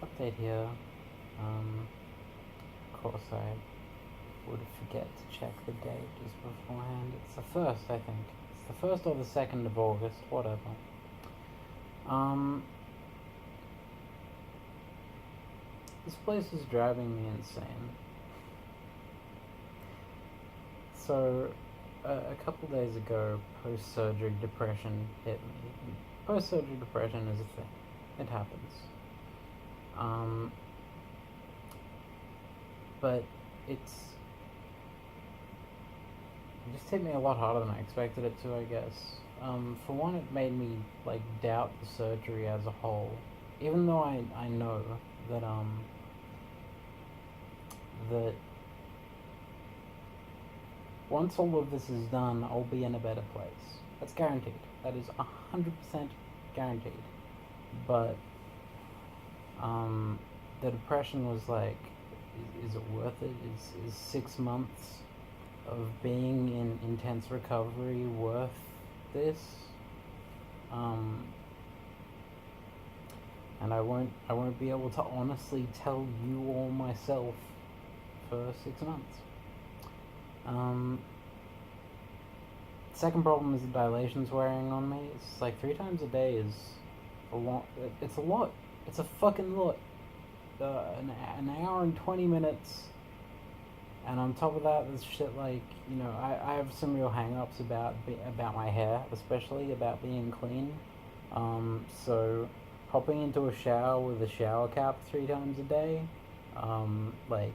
update here. Of course, I would forget to check the date just beforehand. It's the first, I think. It's the first or the 2nd of August, whatever. Um, this place is driving me insane. So, a couple days ago, post-surgery depression hit me. Post-surgery depression is a thing. It happens. Um, but it's it just hit me a lot harder than I expected it to, I guess. For one, it made me like doubt the surgery as a whole, even though I know that that once all of this is done, I'll be in a better place. That's guaranteed. That is 100% guaranteed. But the depression was like, is it worth it? Is 6 months of being in intense recovery worth this? And I won't be able to honestly tell you or myself for 6 months. Second problem is the dilation's wearing on me. It's like 3 times a day is a lot. It's a lot. It's a fucking lot. An hour and 20 minutes. And on top of that, there's shit like, I have some real hang-ups about my hair, especially about being clean. So hopping into a shower with a shower cap 3 times a day, like,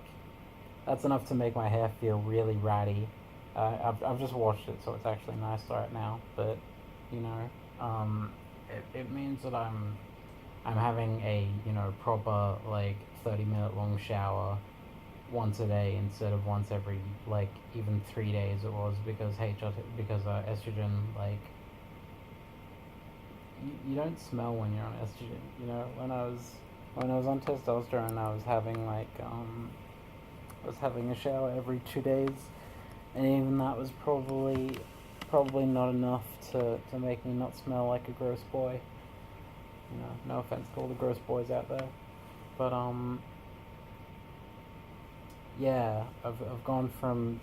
that's enough to make my hair feel really ratty. I've just washed it, so it's actually nice right now. But it means that I'm having a proper like 30-minute long shower once a day instead of once every like even 3 days it was because estrogen, like, you don't smell when you're on estrogen. When I was on testosterone, I was having a shower every 2 days, and even that was probably not enough to make me not smell like a gross boy. No offense to all the gross boys out there, but yeah, I've gone from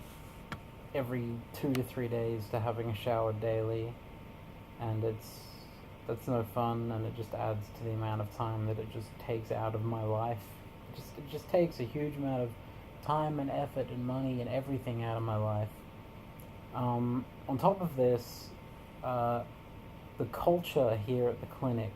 every 2 to 3 days to having a shower daily, and that's no fun, and it just adds to the amount of time that it just takes out of my life. It just takes a huge amount of time and effort and money and everything out of my life. On top of this, the culture here at the clinic,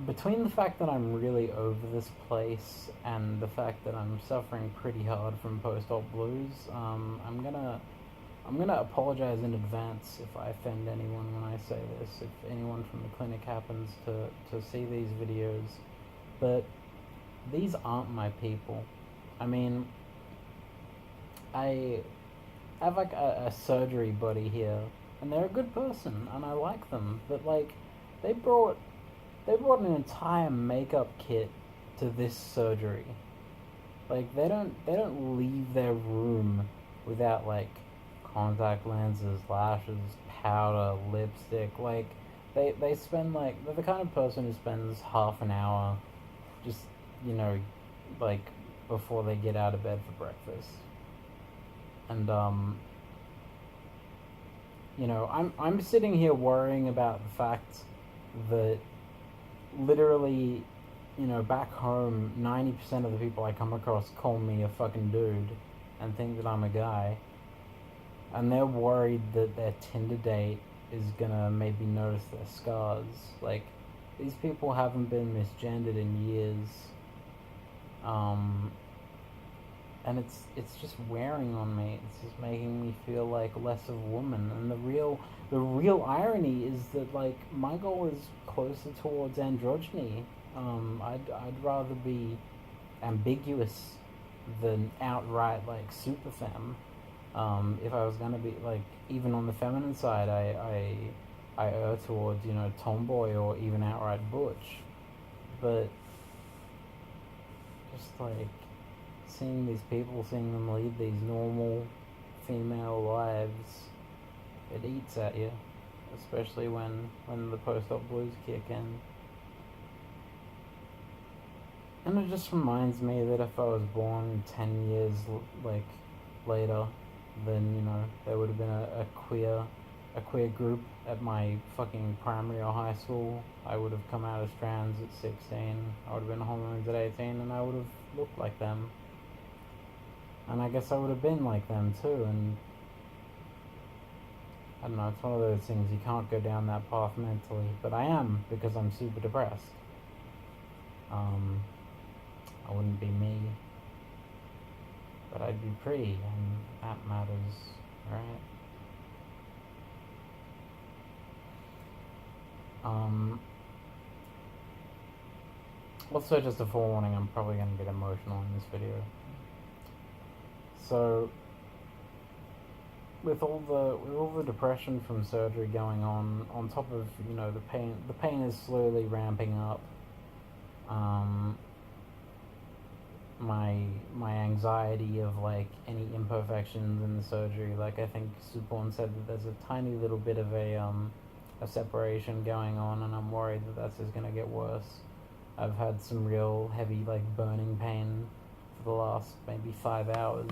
between the fact that I'm really over this place and the fact that I'm suffering pretty hard from post-op blues, I'm gonna apologize in advance if I offend anyone when I say this, if anyone from the clinic happens to see these videos, but these aren't my people. I mean, I have like a surgery buddy here, and they're a good person, and I like them, but like, they brought an entire makeup kit to this surgery. Like, they don't leave their room without like contact lenses, lashes, powder, lipstick. Like, they spend like, they're the kind of person who spends half an hour just like before they get out of bed for breakfast. And I'm sitting here worrying about the fact that literally, back home, 90% of the people I come across call me a fucking dude and think that I'm a guy. And they're worried that their Tinder date is gonna maybe notice their scars. Like, these people haven't been misgendered in years. And it's just wearing on me. It's just making me feel like less of a woman. And the real irony is that, like, my goal is closer towards androgyny. I'd rather be ambiguous than outright like super femme. If I was gonna be like, even on the feminine side, I err towards tomboy or even outright butch. But just like seeing them lead these normal female lives, it eats at you. especially when the post-op blues kick in. And it just reminds me that if I was born 10 years like later, then, you know, there would have been a queer group at my fucking primary or high school. I would have come out as trans at 16. I would have been hormones at 18, and I would have looked like them. And I guess I would have been like them too. And I don't know, it's one of those things, you can't go down that path mentally. But I am, because I'm super depressed. I wouldn't be me, but I'd be pretty, and that matters, right? Also, just a forewarning, I'm probably going to get emotional in this video. So, with all the depression from surgery going on top of, you know, the pain is slowly ramping up. My anxiety of like any imperfections in the surgery, like I think Supporn said that there's a tiny little bit of a separation going on, and I'm worried that that's just gonna get worse. I've had some real heavy like burning pain for the last maybe 5 hours,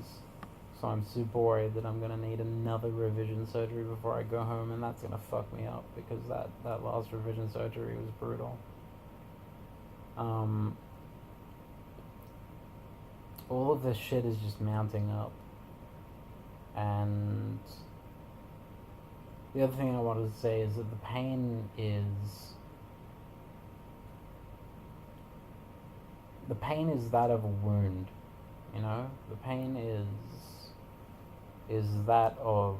so I'm super worried that I'm gonna need another revision surgery before I go home, and that's gonna fuck me up because that last revision surgery was brutal. All of this shit is just mounting up. And the other thing I wanted to say is that the pain is that of a wound, you know? The pain is that of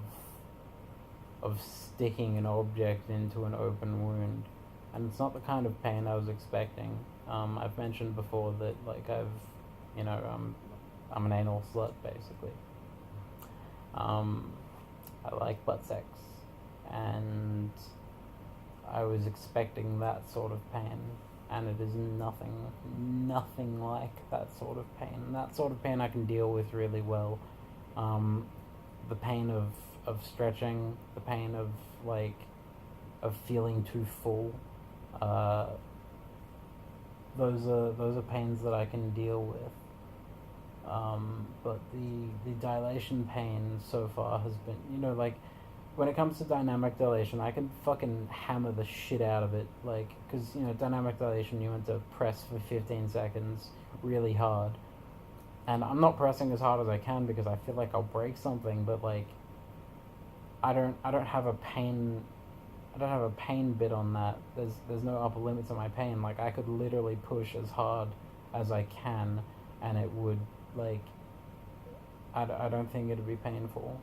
sticking an object into an open wound. And it's not the kind of pain I was expecting. I've mentioned before that, like, I'm an anal slut, basically. I like butt sex, and I was expecting that sort of pain, and it is nothing like that sort of pain. And that sort of pain I can deal with really well. The pain of stretching, the pain of feeling too full. Those are pains that I can deal with. But the dilation pain so far has been, you know, like, when it comes to dynamic dilation, I can fucking hammer the shit out of it, like, because, you know, dynamic dilation, you want to press for 15 seconds really hard, and I'm not pressing as hard as I can because I feel like I'll break something, but, like, I don't have a pain bit on that. There's no upper limit to my pain. Like, I could literally push as hard as I can, and it would, like, I don't think it'd be painful,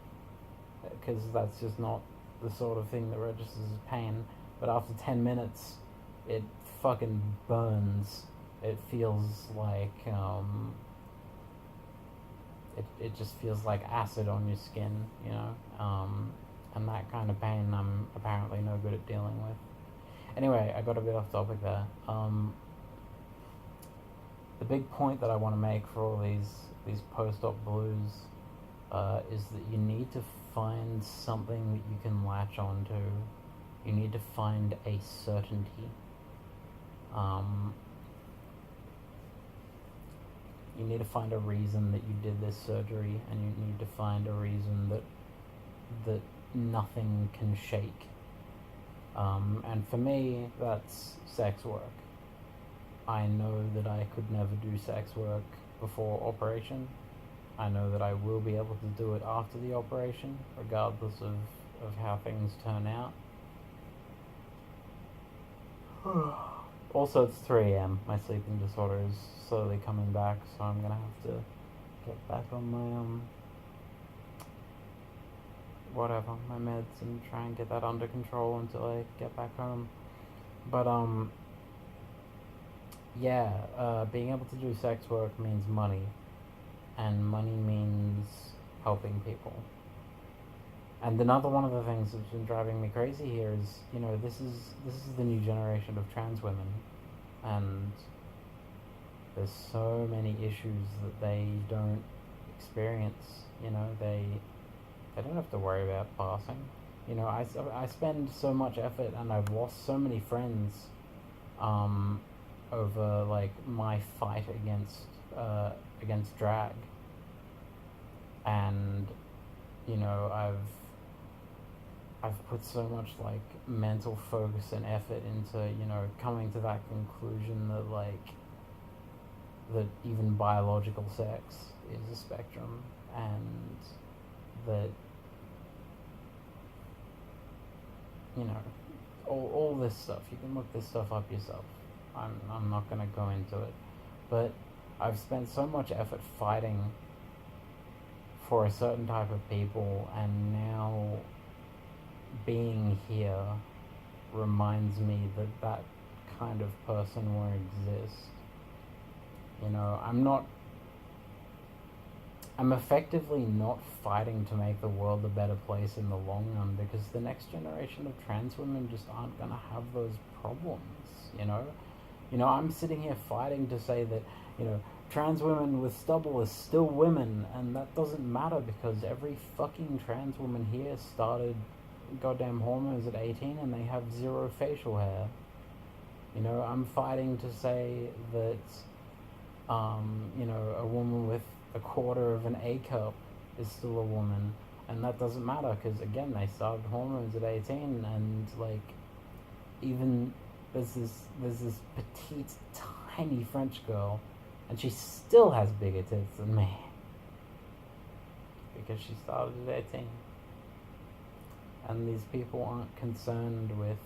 because that's just not the sort of thing that registers as pain. But after 10 minutes, it fucking burns. It feels like, it just feels like acid on your skin, you know? And that kind of pain I'm apparently no good at dealing with. Anyway, I got a bit off topic there. The big point that I want to make for all these post-op blues is that you need to find something that you can latch on to. You need to find a certainty. You need to find a reason that you did this surgery, and you need to find a reason that nothing can shake. And for me, that's sex work. I know that I could never do sex work before operation. I know that I will be able to do it after the operation, regardless of how things turn out. Also, it's 3 a.m. My sleeping disorder is slowly coming back, so I'm gonna have to get back on my my meds and try and get that under control until I get back home. But being able to do sex work means money, and money means helping people. And another one of the things that's been driving me crazy here is, you know, this is the new generation of trans women, and there's so many issues that they don't experience. You know, they don't have to worry about passing. I spend so much effort and I've lost so many friends um, over like my fight against drag, and I've put so much like mental focus and effort into coming to that conclusion that that even biological sex is a spectrum, and that all this stuff, you can look this stuff up yourself. I'm not gonna go into it, but I've spent so much effort fighting for a certain type of people, and now being here reminds me that that kind of person won't exist. I'm effectively not fighting to make the world a better place in the long run, because the next generation of trans women just aren't going to have those problems, I'm sitting here fighting to say that, trans women with stubble is still women, and that doesn't matter because every fucking trans woman here started goddamn hormones at 18 and they have zero facial hair. I'm fighting to say that, a woman with a quarter of an A cup is still a woman, and that doesn't matter because, again, they started hormones at 18, and even there's this petite, tiny French girl, and she still has bigger tits than me because she started at 18. And these people aren't concerned with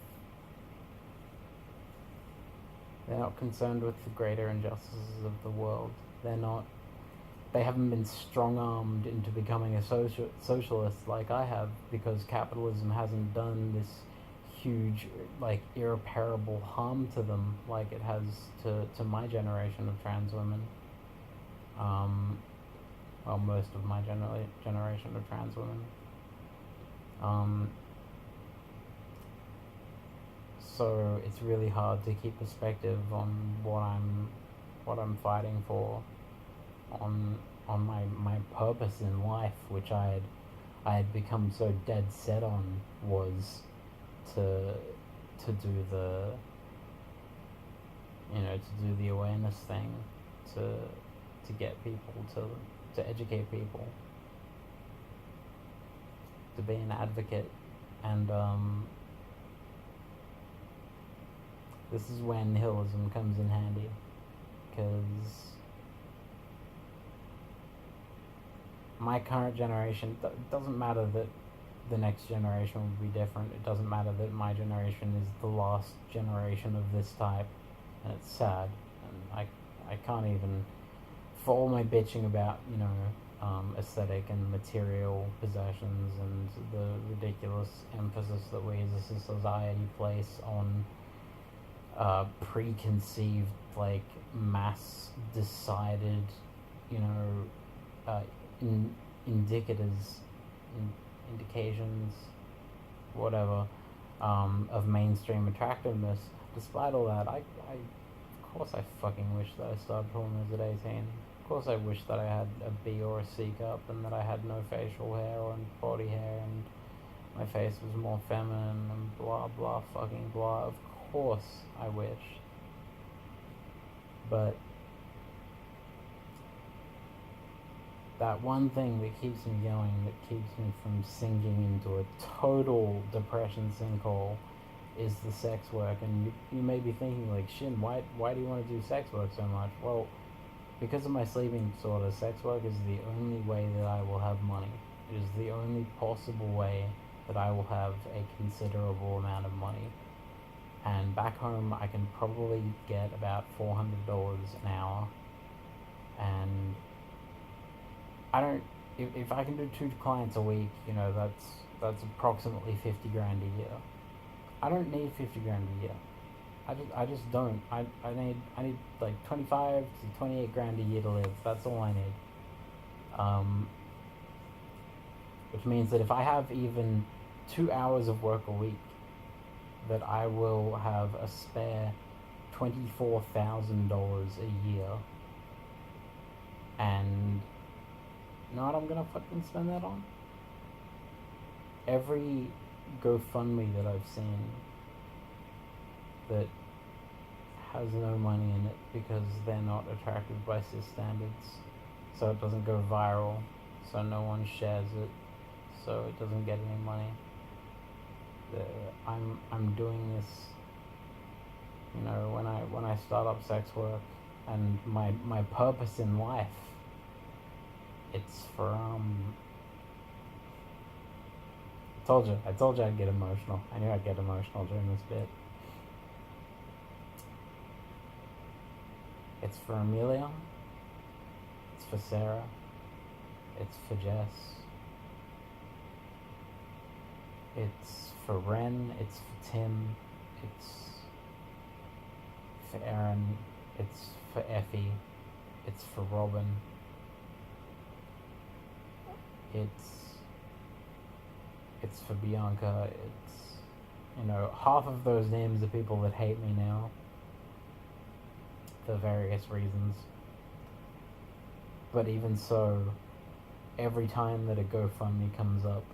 they're not concerned with the greater injustices of the world. They haven't been strong-armed into becoming a socialist like I have, because capitalism hasn't done this huge, irreparable harm to them like it has to my generation of trans women. Well, most of my generation of trans women. So it's really hard to keep perspective on what I'm fighting for, on my purpose in life, which I had become so dead set on, was to do the awareness thing, to get people to educate people, to be an advocate. And this is when nihilism comes in handy, because my current generation, doesn't matter that the next generation will be different. It doesn't matter that my generation is the last generation of this type, and it's sad. And I can't even, for all my bitching about aesthetic and material possessions and the ridiculous emphasis that we as a society place on preconceived, mass decided, indications, whatever, of mainstream attractiveness. Despite all that, of course I fucking wish that I started hormones at 18. Of course I wish that I had a B or a C cup, and that I had no facial hair or body hair, and my face was more feminine, and blah blah fucking blah. Of course I wish. But that one thing that keeps me going, that keeps me from sinking into a total depression sinkhole, is the sex work. And you may be thinking, Shin, why do you want to do sex work so much? Well, because of my sleeping disorder, sex work is the only way that I will have money. It is the only possible way that I will have a considerable amount of money. And back home, I can probably get about $400 an hour. And if I can do 2 clients a week, that's approximately 50 grand a year. I don't need 50 grand a year. I just don't. I need 25 to 28 grand a year to live. That's all I need. Which means that if I have even 2 hours of work a week, that I will have a spare $24,000 a year. And you know what I'm gonna fucking spend that on? Every GoFundMe that I've seen that has no money in it because they're not attractive by cis standards, so it doesn't go viral, so no one shares it, so it doesn't get any money. I'm doing this, when I start up sex work, and my purpose in life, it's for I told you I'd get emotional. I knew I'd get emotional during this bit. It's for Amelia. It's for Sarah. It's for Jess. It's for Ren. It's for Tim. It's for Aaron. It's for Effie. It's for Robin. It's for Bianca. It's, half of those names are people that hate me now for various reasons. But even so, every time that a GoFundMe comes up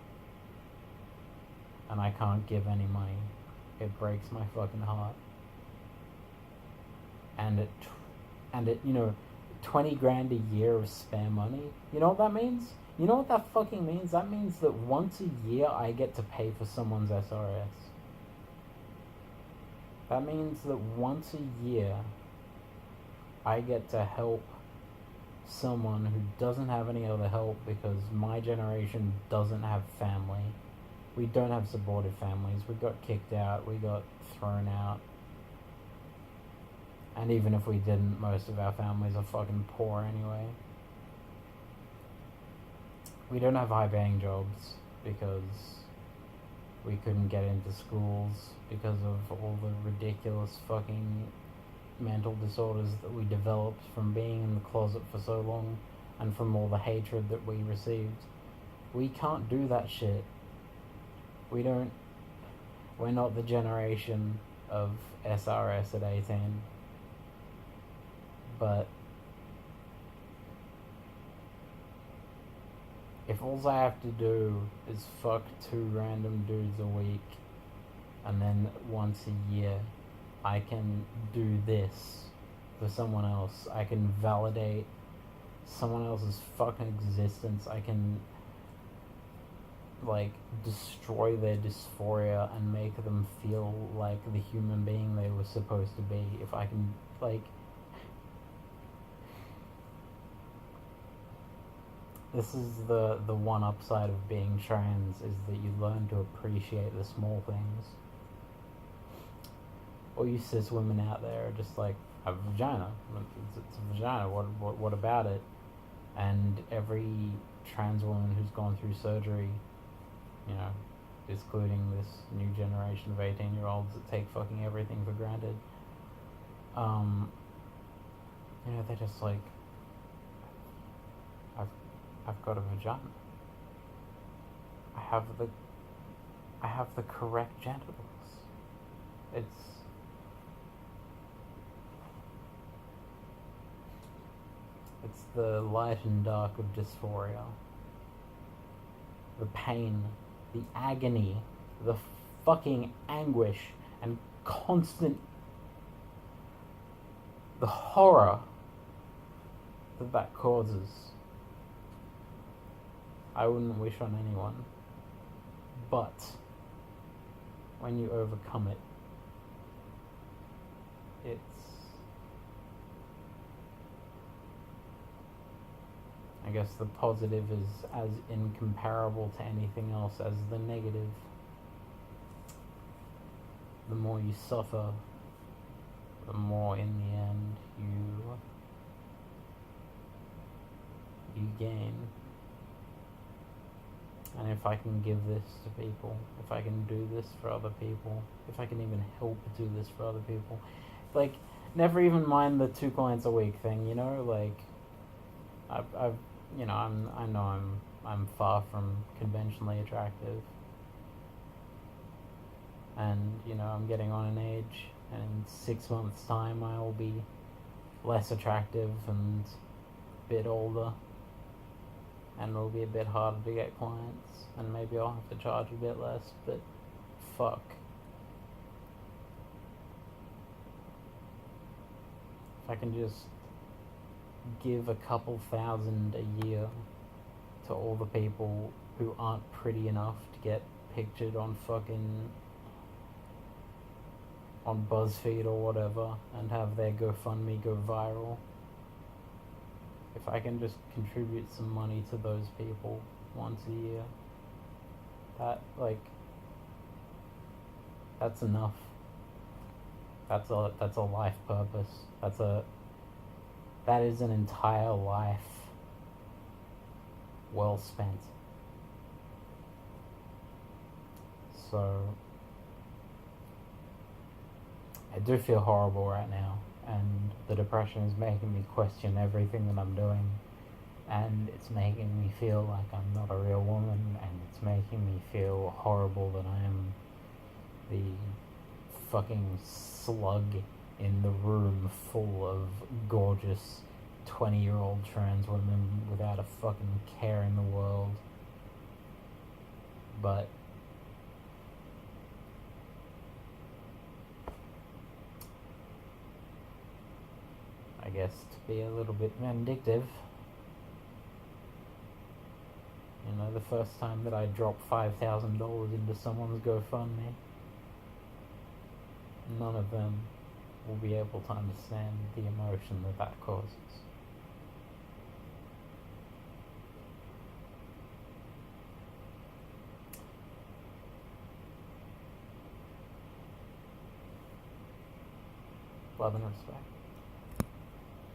and I can't give any money, it breaks my fucking heart. And it 20 grand a year of spare money, you know what that means? You know what that fucking means? That means that once a year I get to pay for someone's SRS. That means that once a year I get to help someone who doesn't have any other help, because my generation doesn't have family. We don't have supportive families. We got kicked out. We got thrown out. And even if we didn't, most of our families are fucking poor anyway. We don't have high-paying jobs because we couldn't get into schools because of all the ridiculous fucking mental disorders that we developed from being in the closet for so long and from all the hatred that we received. We can't do that shit. We're not the generation of SRS at 18. But if all I have to do is fuck 2 random dudes a week, and then once a year I can do this for someone else, I can validate someone else's fucking existence, I can destroy their dysphoria and make them feel like the human being they were supposed to be. If I can this is the one upside of being trans, is that you learn to appreciate the small things. All you cis women out there are just like, I have a vagina. It's a vagina. What about it? And every trans woman who's gone through surgery, excluding this new generation of 18-year-olds that take fucking everything for granted, they're just like, I've got a vagina. I have the correct genitals. It's the light and dark of dysphoria. The pain, the agony, the fucking anguish, and the horror that causes. I wouldn't wish on anyone. But when you overcome it, I guess the positive is as incomparable to anything else as the negative. The more you suffer, the more in the end you gain. And if I can give this to people, if I can do this for other people, if I can even help do this for other people, never even mind the 2 clients a week thing, I know I'm far from conventionally attractive, and I'm getting on in age, and in 6 months' time I will be less attractive and a bit older, and it'll be a bit harder to get clients, and maybe I'll have to charge a bit less, but fuck. If I can just give a couple thousand a year to all the people who aren't pretty enough to get pictured on on BuzzFeed or whatever and have their GoFundMe go viral. If I can just contribute some money to those people once a year, that's enough. That's a life purpose. That is an entire life well spent. So I do feel horrible right now, and the depression is making me question everything that I'm doing, and it's making me feel like I'm not a real woman, and it's making me feel horrible that I am the fucking slug in the room full of gorgeous 20-year-old trans women without a fucking care in the world. But I guess to be a little bit vindictive, you know, the first time that I dropped $5,000 into someone's GoFundMe, none of them will be able to understand the emotion that causes. Love and respect.